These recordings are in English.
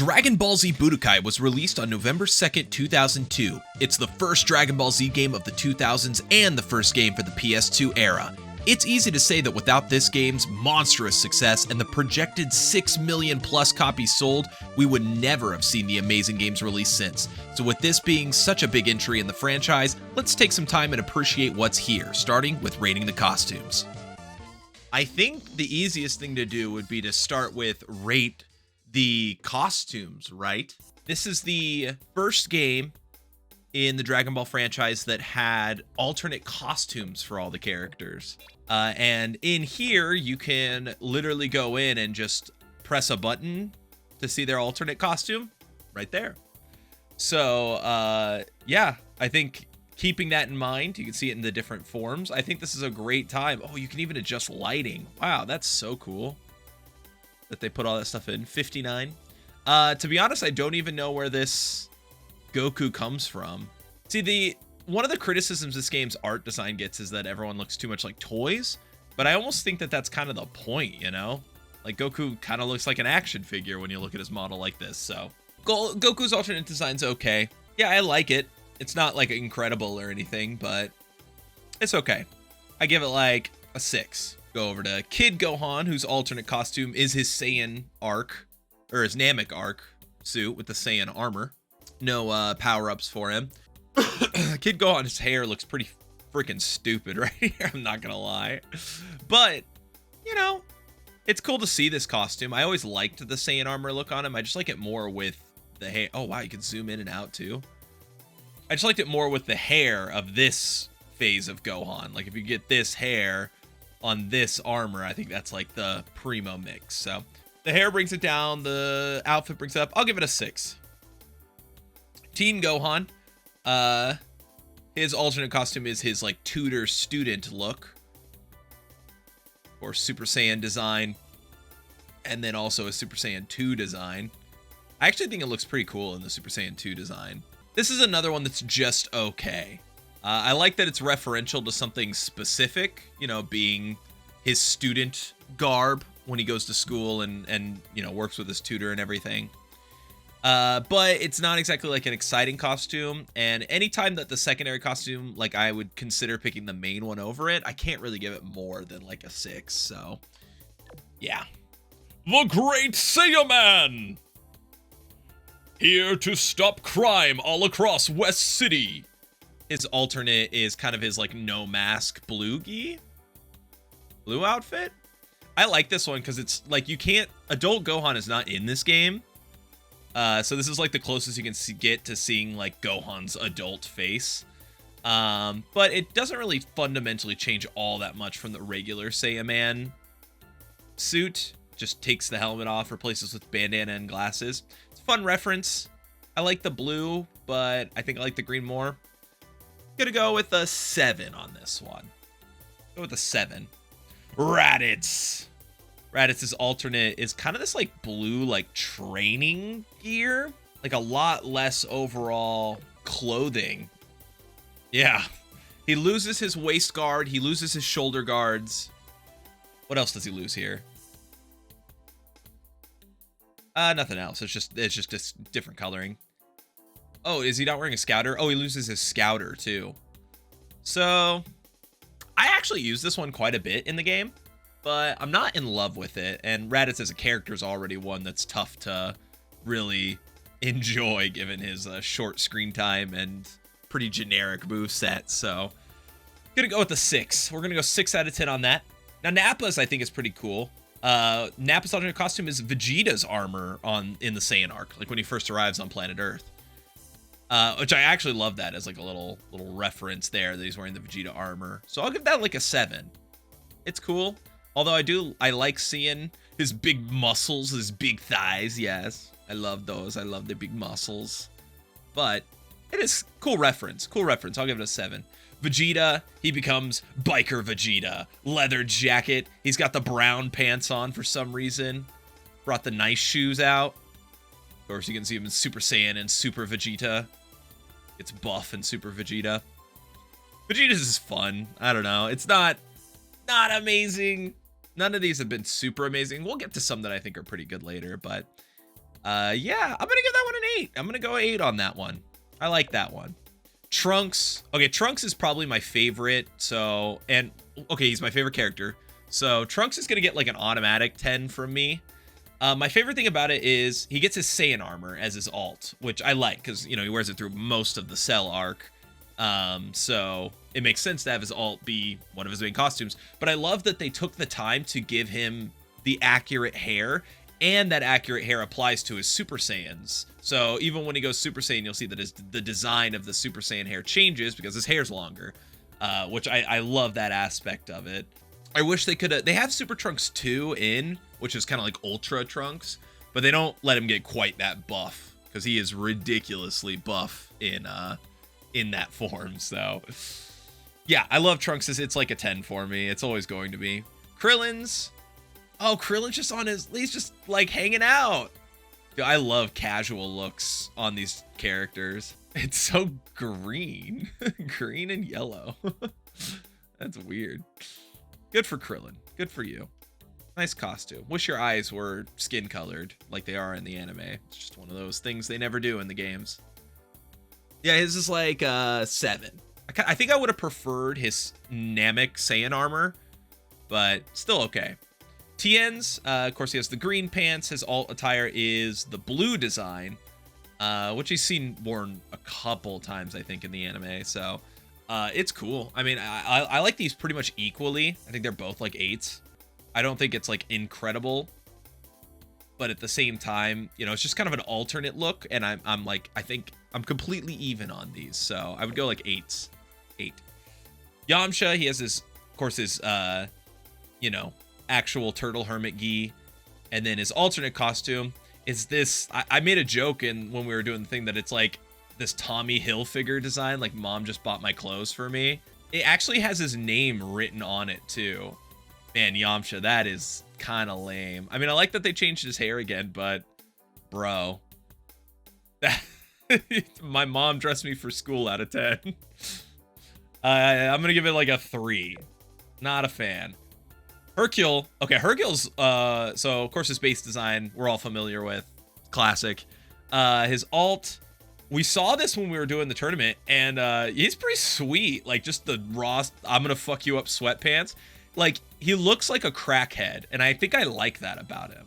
Dragon Ball Z Budokai was released on November 2nd, 2002. It's the first Dragon Ball Z game of the 2000s and the first game for the PS2 era. It's easy to say that without this game's monstrous success and the projected 6 million plus copies sold, we would never have seen the amazing games released since. So with this being such a big entry in the franchise, let's take some time and appreciate what's here, starting with rating the costumes. I think the easiest thing to do would be to start with rate the costumes, right? This is the first game in the Dragon Ball franchise that had alternate costumes for all the characters. And in here, you can literally go in and just press a button to see their alternate costume right there. So, yeah, I think keeping that in mind, you can see it in the different forms. I think this is a great time. Oh, you can even adjust lighting. Wow, that's so cool that they put all that stuff in. 59. To be honest, I don't even know where this Goku comes from. See, one of the criticisms this game's art design gets is that everyone looks too much like toys, but I almost think that that's kind of the point, you know? Like, Goku kind of looks like an action figure when you look at his model like this, so. Goku's alternate design's okay. Yeah, I like it. It's not, like, incredible or anything, but it's okay. I give it, like, a 6. Go over to Kid Gohan, whose alternate costume is his Saiyan arc, or his Namek arc suit with the Saiyan armor. No power-ups for him. Kid Gohan's hair looks pretty freaking stupid right here, I'm not gonna lie. But, you know, it's cool to see this costume. I always liked the Saiyan armor look on him. I just like it more with the hair. Oh, wow, you can zoom in and out, too. I just liked it more with the hair of this phase of Gohan. Like, if you get this hair on this armor, I think that's, like, the primo mix. So, the hair brings it down. The outfit brings it up. I'll give it a 6. Teen Gohan. His alternate costume is his, like, tutor student look. Or Super Saiyan design. And then also a Super Saiyan 2 design. I actually think it looks pretty cool in the Super Saiyan 2 design. This is another one that's just okay. I like that it's referential to something specific, you know, being his student garb when he goes to school and you know, works with his tutor and everything. But it's not exactly like an exciting costume, and anytime that the secondary costume, like, I would consider picking the main one over it, I can't really give it more than like a 6, so yeah. The Great Saiyaman! Here to stop crime all across West City. His alternate is kind of his, like, no mask blue outfit. I like this one because it's like, you can't, adult Gohan is not in this game. So this is like the closest you can get to seeing, like, Gohan's adult face. But it doesn't really fundamentally change all that much from the regular Saiyaman suit. Just takes the helmet off, replaces with bandana and glasses. It's a fun reference. I like the blue, but I think I like the green more. Gonna go with a 7 on this one. Go with a 7. Raditz. Raditz's alternate is kind of this, like, blue, like, training gear. Like, a lot less overall clothing. Yeah. He loses his waist guard. He loses his shoulder guards. What else does he lose here? Nothing else. It's just different coloring. Oh, is he not wearing a scouter? Oh, he loses his scouter, too. So, I actually use this one quite a bit in the game, but I'm not in love with it. And Raditz as a character is already one that's tough to really enjoy, given his short screen time and pretty generic moveset. So, gonna go with a 6. We're gonna go 6 out of 10 on that. Now, Nappa's, I think, is pretty cool. Nappa's alternate costume is Vegeta's armor in the Saiyan arc, like when he first arrives on planet Earth. Which I actually love that as, like, a little reference there that he's wearing the Vegeta armor. So I'll give that like a 7. It's cool. Although I like seeing his big muscles, his big thighs. Yes, I love those. I love the big muscles. But it is cool reference. Cool reference. I'll give it a 7. Vegeta, he becomes Biker Vegeta. Leather jacket. He's got the brown pants on for some reason. Brought the nice shoes out. Of course, you can see him in Super Saiyan and Super Vegeta. It's buff and Super Vegeta. Vegeta's is fun. I don't know. It's not amazing. None of these have been super amazing. We'll get to some that I think are pretty good later, but Yeah, I'm gonna give that one an 8. I'm gonna go 8 on that one. I like that one. Trunks. Okay, Trunks is probably my favorite. So, and okay, he's my favorite character. So Trunks is gonna get like an automatic 10 from me. My favorite thing about it is he gets his Saiyan armor as his alt, which I like because, you know, he wears it through most of the Cell arc. So it makes sense to have his alt be one of his main costumes. But I love that they took the time to give him the accurate hair, and that accurate hair applies to his Super Saiyans. So even when he goes Super Saiyan, you'll see that the design of the Super Saiyan hair changes because his hair's longer, which I love that aspect of it. I wish they could have. They have Super Trunks 2 in, which is kind of like Ultra Trunks, but they don't let him get quite that buff because he is ridiculously buff in that form. So yeah, I love Trunks. It's like a 10 for me. It's always going to be. Krillin's. Oh, Krillin's just on he's just like hanging out. Dude, I love casual looks on these characters. It's so green. Green and yellow. That's weird. Good for Krillin. Good for you. Nice costume. Wish your eyes were skin colored like they are in the anime. It's just one of those things they never do in the games. Yeah, his is like 7. I think I would have preferred his Namek Saiyan armor, but still okay. Tien's, of course, he has the green pants. His alt attire is the blue design, which he's seen worn a couple times, I think, in the anime. So it's cool. I mean, I like these pretty much equally. I think they're both like 8s. I don't think it's like incredible, but at the same time, you know, it's just kind of an alternate look. And I'm like, I think I'm completely even on these. So I would go like 8s. 8. Yamcha, he has his, of course, his, you know, actual turtle hermit gi, and then his alternate costume is this. I made a joke when we were doing the thing that it's like this Tommy Hilfiger design, like mom just bought my clothes for me. It actually has his name written on it too. Man, Yamcha, that is kind of lame. I mean, I like that they changed his hair again, but bro, my mom dressed me for school out of 10. I'm gonna give it like a 3. Not a fan. Hercule. Okay, Hercule's, so of course his base design we're all familiar with. Classic. His alt, we saw this when we were doing the tournament, and he's pretty sweet. Like, just the raw, I'm gonna fuck you up sweatpants. Like, he looks like a crackhead, and I think I like that about him.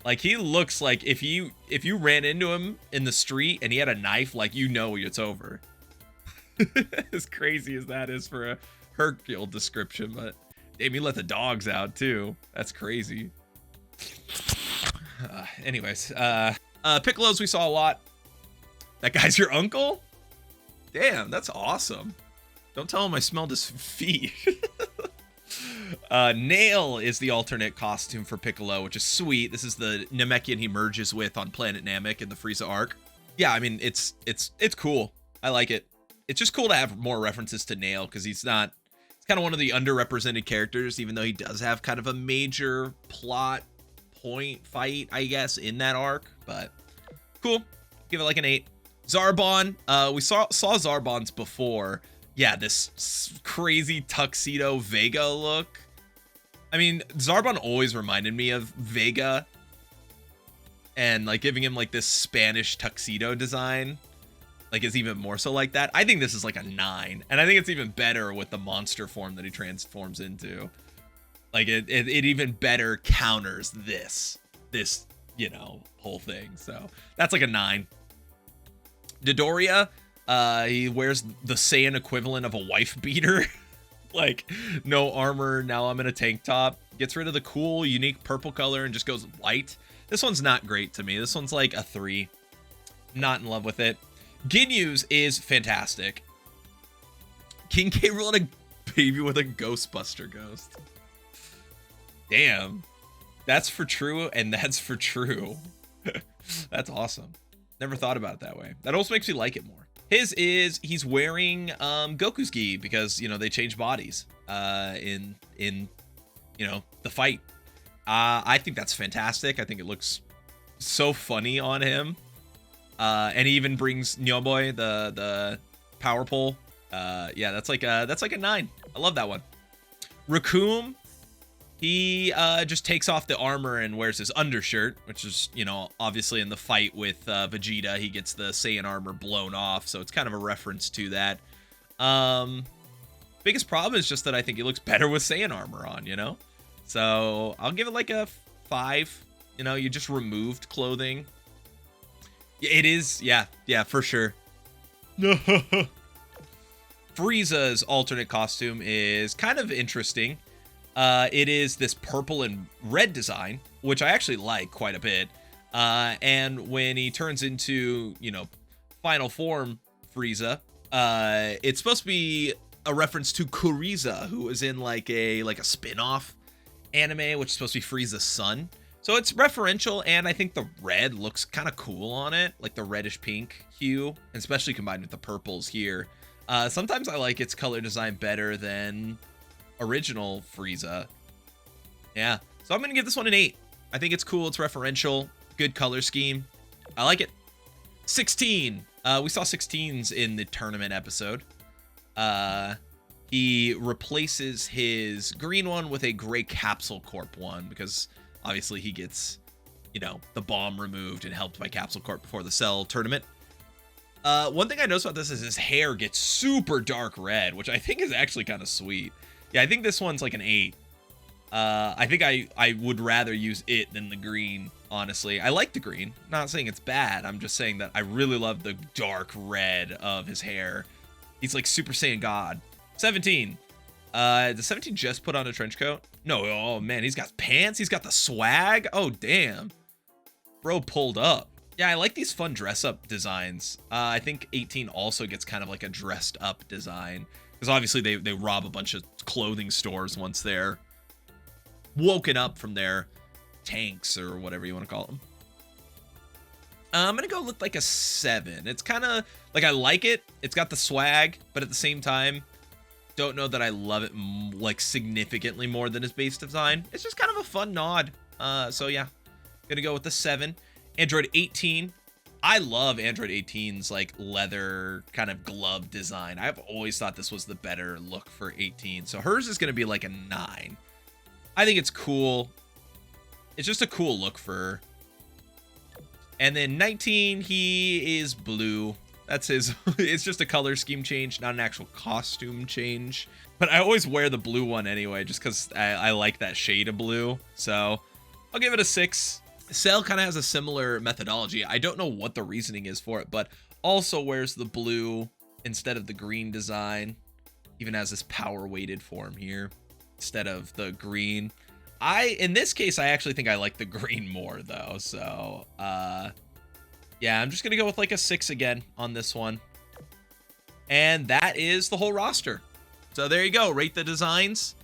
Like, he looks like if you ran into him in the street and he had a knife, like, you know it's over. As crazy as that is for a Hercule description, but damn, you let the dogs out too. That's crazy. Anyways, Piccolo's we saw a lot. That guy's your uncle? Damn, that's awesome. Don't tell him I smelled his feet. Nail is the alternate costume for Piccolo, which is sweet. This is the Namekian he merges with on Planet Namek in the Frieza arc. Yeah, I mean, it's cool. I like it. It's just cool to have more references to Nail because he's kind of one of the underrepresented characters, even though he does have kind of a major plot point fight, I guess, in that arc. But cool. Give it like an 8. Zarbon. We saw Zarbon's before. Yeah, this crazy tuxedo Vega look. I mean, Zarbon always reminded me of Vega. And like giving him like this Spanish tuxedo design, like, is even more so like that. I think this is like a 9, and I think it's even better with the monster form that he transforms into. Like, it even better counters this, you know, whole thing. So that's like a 9. Dodoria, he wears the Saiyan equivalent of a wife beater. Like, no armor, now I'm in a tank top. Gets rid of the cool, unique purple color and just goes white. This one's not great to me. This one's like a 3. Not in love with it. Ginyu's is fantastic. King K. Rool had a baby with a Ghostbuster ghost. Damn. That's for true, and that's for true. That's awesome. Never thought about it that way. That also makes me like it more. His is, he's wearing Goku's gi because, you know, they change bodies in you know, the fight. I think that's fantastic. I think it looks so funny on him. And he even brings Nyoboy, the power pole. Yeah, that's like a 9. I love that one. Raccoon. He just takes off the armor and wears his undershirt, which is, you know, obviously in the fight with Vegeta, he gets the Saiyan armor blown off, so it's kind of a reference to that. Biggest problem is just that I think he looks better with Saiyan armor on, you know? So I'll give it like a 5. You know, you just removed clothing. It is, yeah, for sure. Frieza's alternate costume is kind of interesting. It is this purple and red design, which I actually like quite a bit. And when he turns into, you know, final form Frieza, it's supposed to be a reference to Kuriza, who was in like a spin-off anime, which is supposed to be Frieza's son. So it's referential, and I think the red looks kind of cool on it, like the reddish pink hue, especially combined with the purples here. Sometimes I like its color design better than original Frieza. Yeah, so I'm gonna give this one an 8. I think it's cool, it's referential, good color scheme. I like it. 16. We saw 16s in the tournament episode. He replaces his green one with a gray Capsule Corp one, because obviously he gets, you know, the bomb removed and helped by Capsule Corp before the Cell tournament. One thing I noticed about this is his hair gets super dark red, which I think is actually kind of sweet. Yeah, I think this one's like an 8. I think I would rather use it than the green, honestly. I like the green. Not saying it's bad. I'm just saying that I really love the dark red of his hair. He's like Super Saiyan God. 17. Does 17 just put on a trench coat? No, oh man, he's got pants. He's got the swag. Oh, damn. Bro pulled up. Yeah, I like these fun dress-up designs. I think 18 also gets kind of like a dressed-up design. Because obviously they rob a bunch of clothing stores once they're woken up from their tanks or whatever you want to call them. I'm going to go with like a 7. It's kind of like, I like it. It's got the swag, but at the same time, don't know that I love it like significantly more than his base design. It's just kind of a fun nod. So yeah, going to go with the 7. Android 18. I love Android 18's like leather kind of glove design. I've always thought this was the better look for 18. So hers is going to be like a 9. I think it's cool. It's just a cool look for her. And then 19, he is blue. That's his. It's just a color scheme change, not an actual costume change. But I always wear the blue one anyway, just because I like that shade of blue. So I'll give it a 6. Cell kind of has a similar methodology. I don't know what the reasoning is for it, but also wears the blue instead of the green design. Even has this power weighted form here instead of the green. In this case, I actually think I like the green more though. So, yeah, I'm just going to go with like a 6 again on this one. And that is the whole roster. So there you go. Rate the designs.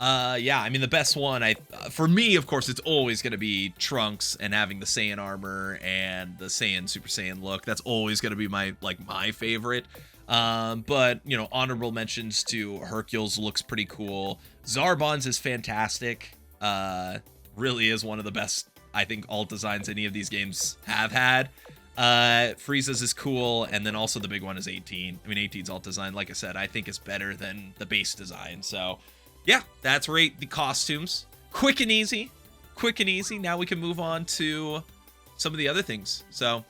Yeah, I mean, the best one, for me, of course, it's always going to be Trunks and having the Saiyan armor and the Saiyan Super Saiyan look. That's always going to be my favorite. But, you know, honorable mentions to Hercules looks pretty cool. Zarbon's is fantastic. Really is one of the best, I think, alt designs any of these games have had. Frieza's is cool, and then also the big one is 18. I mean, 18's alt design, like I said, I think is better than the base design. So, yeah, that's rate the costumes. Quick and easy. Quick and easy. Now we can move on to some of the other things. So,